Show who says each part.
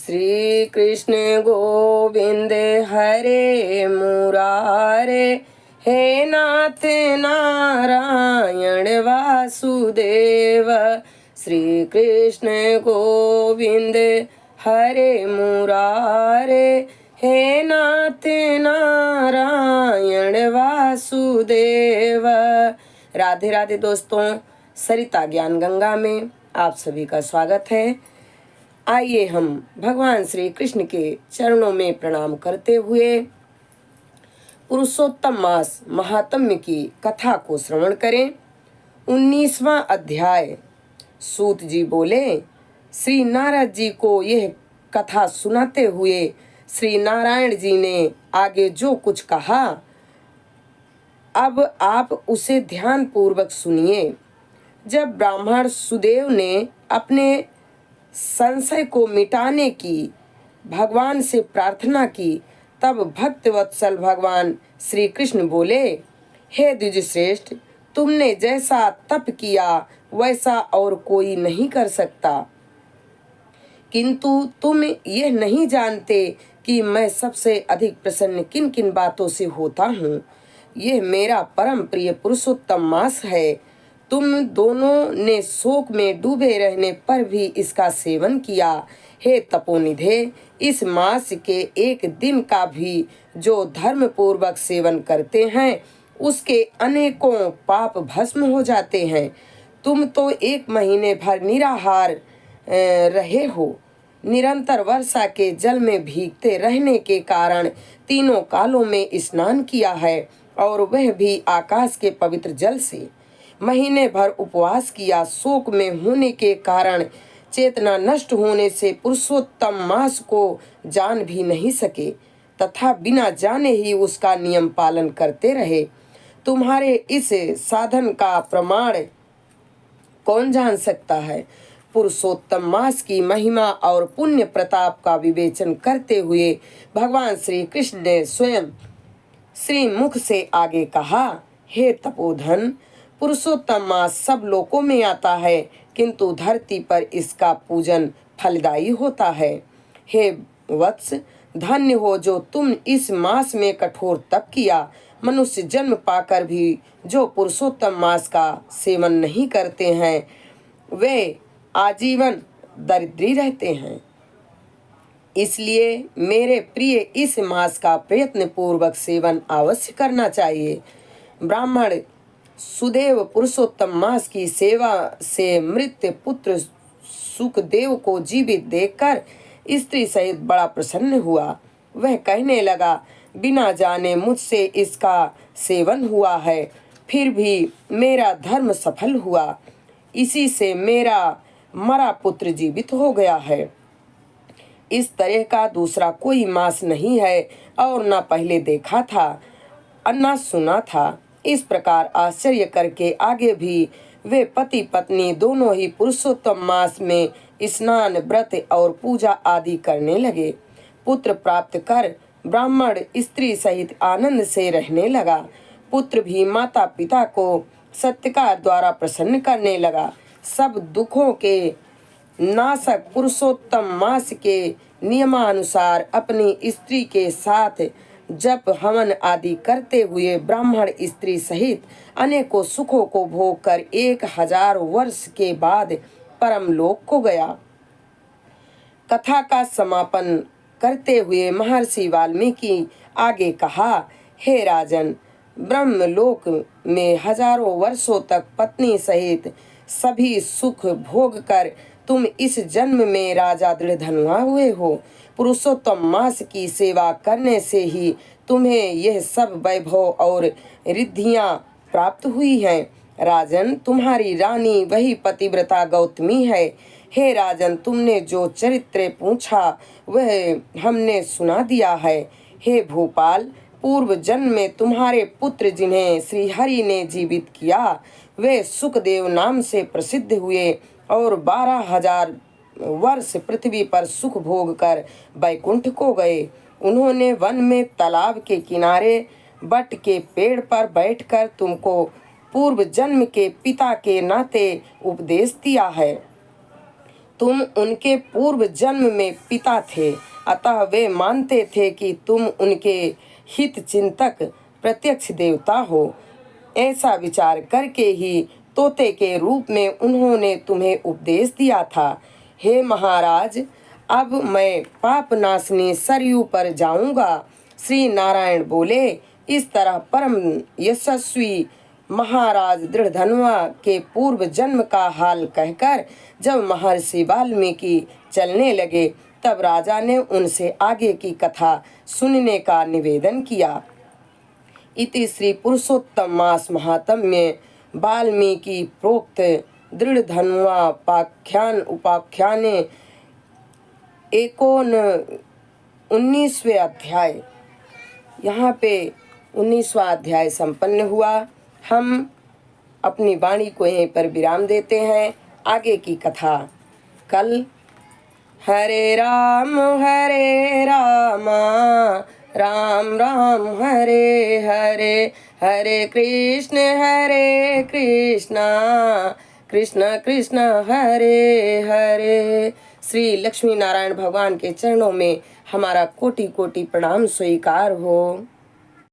Speaker 1: श्री कृष्ण गोविंद हरे मुरारे, हे नाथ नारायण वासुदेव। श्री कृष्ण गोविंद हरे मुरारे, हे नाथ नारायण वासुदेव। राधे राधे दोस्तों, सरिता ज्ञान गंगा में आप सभी का स्वागत है। आइए हम भगवान श्री कृष्ण के चरणों में प्रणाम करते हुए पुरुषोत्तम मास महात्म्य की कथा को श्रवण करें। 19वां अध्याय। सूत जी बोले, श्री नारद जी को यह कथा सुनाते हुए श्री नारायण जी ने आगे जो कुछ कहा, अब आप उसे ध्यान पूर्वक सुनिए। जब ब्राह्मण सुदेव ने अपने संशय को मिटाने की भगवान से प्रार्थना की, तब भक्तवत्सल भगवान श्री कृष्ण बोले, हे द्विजश्रेष्ठ, तुमने जैसा तप किया वैसा और कोई नहीं कर सकता, किंतु तुम यह नहीं जानते कि मैं सबसे अधिक प्रसन्न किन किन बातों से होता हूँ। यह मेरा परम प्रिय पुरुषोत्तम मास है। तुम दोनों ने शोक में डूबे रहने पर भी इसका सेवन किया। हे तपोनिधे, इस मास के एक दिन का भी जो धर्म पूर्वक सेवन करते हैं, उसके अनेकों पाप भस्म हो जाते हैं। तुम तो 1 महीने भर निराहार रहे हो। निरंतर वर्षा के जल में भीगते रहने के कारण 3 कालों में स्नान किया है, और वह भी आकाश के पवित्र जल से। महीने भर उपवास किया। शोक में होने के कारण चेतना नष्ट होने से पुरुषोत्तम मास को जान भी नहीं सके, तथा बिना जाने ही उसका नियम पालन करते रहे। तुम्हारे इस साधन का प्रमाण कौन जान सकता है? पुरुषोत्तम मास की महिमा और पुण्य प्रताप का विवेचन करते हुए भगवान श्री कृष्ण ने स्वयं श्री मुख से आगे कहा, हे तपोधन, पुरुषोत्तम मास सब लोकों में आता है, किंतु धरती पर इसका पूजन फलदायी होता है। हे वत्स, धन्य हो जो तुम इस मास में कठोर तप किया। मनुष्य जन्म पाकर भी जो पुरुषोत्तम मास का सेवन नहीं करते हैं, वे आजीवन दरिद्री रहते हैं। इसलिए मेरे प्रिय इस मास का प्रयत्न पूर्वक सेवन अवश्य करना चाहिए। ब्राह्मण सुदेव पुरुषोत्तम मास की सेवा से मृत पुत्र सुखदेव को जीवित देखकर स्त्री सहित बड़ा प्रसन्न हुआ। वह कहने लगा, बिना जाने मुझसे इसका सेवन हुआ है, फिर भी मेरा धर्म सफल हुआ। इसी से मेरा मरा पुत्र जीवित हो गया है। इस तरह का दूसरा कोई मास नहीं है, और न पहले देखा था और न सुना था। इस प्रकार आश्चर्य करके आगे भी वे पति पत्नी दोनों ही पुरुषोत्तम मास में स्नान, व्रत और पूजा आदि करने लगे। पुत्र प्राप्त कर ब्राह्मण स्त्री सहित आनंद से रहने लगा। पुत्र भी माता पिता को सत्कार द्वारा प्रसन्न करने लगा। सब दुखों के नाशक पुरुषोत्तम मास के नियमानुसार अपनी स्त्री के साथ जप हवन आदि करते हुए ब्राह्मण स्त्री सहित अनेकों सुखों को भोग कर 1000 वर्ष के बाद परम लोक को गया। कथा का समापन करते हुए महर्षि वाल्मीकि आगे कहा, हे राजन, ब्रह्मलोक में हजारों वर्षों तक पत्नी सहित सभी सुख भोग कर तुम इस जन्म में राजा दृढ़धनुआ हुए हो। पुरुषोत्तम मास की सेवा करने से ही तुम्हें यह सब वैभव और रिद्धियां प्राप्त हुई हैं। राजन, तुम्हारी रानी वही पतिव्रता गौतमी है। हे राजन, तुमने जो चरित्र पूछा वह हमने सुना दिया है। हे भूपाल, पूर्व जन्म में तुम्हारे पुत्र जिन्हें श्री हरि ने जीवित किया, वे सुखदेव नाम से प्रसिद्ध हुए और 12,000 वर्ष पृथ्वी पर सुख भोग कर वैकुंठ को गए। उन्होंने वन में तालाब के किनारे बट के पेड़ पर बैठकर तुमको पूर्व जन्म के पिता के नाते उपदेश दिया है। तुम उनके पूर्व जन्म में पिता थे, अतः वे मानते थे कि तुम उनके हित चिंतक प्रत्यक्ष देवता हो। ऐसा विचार करके ही तोते के रूप में उन्होंने तुम्हें उपदेश दिया था। हे महाराज, अब मैं पाप नाशनी सरयू पर जाऊंगा। श्री नारायण बोले। इस तरह परम यशस्वी महाराज दृढ़धनुआ के पूर्व जन्म का हाल कहकर जब महर्षि वाल्मीकि चलने लगे, तब राजा ने उनसे आगे की कथा सुनने का निवेदन किया। इति श्री पुरुषोत्तम मास महात्म्य वाल्मीकि प्रोक्त दृढ़धनुआ उपाख्याने 19वें अध्याय। यहाँ पे 19वां अध्याय संपन्न हुआ। हम अपनी वाणी को यहीं पर विराम देते हैं। आगे की कथा कल। हरे राम राम राम हरे हरे, हरे कृष्ण कृष्ण कृष्ण हरे हरे। श्री लक्ष्मी नारायण भगवान के चरणों में हमारा कोटि कोटि प्रणाम स्वीकार हो।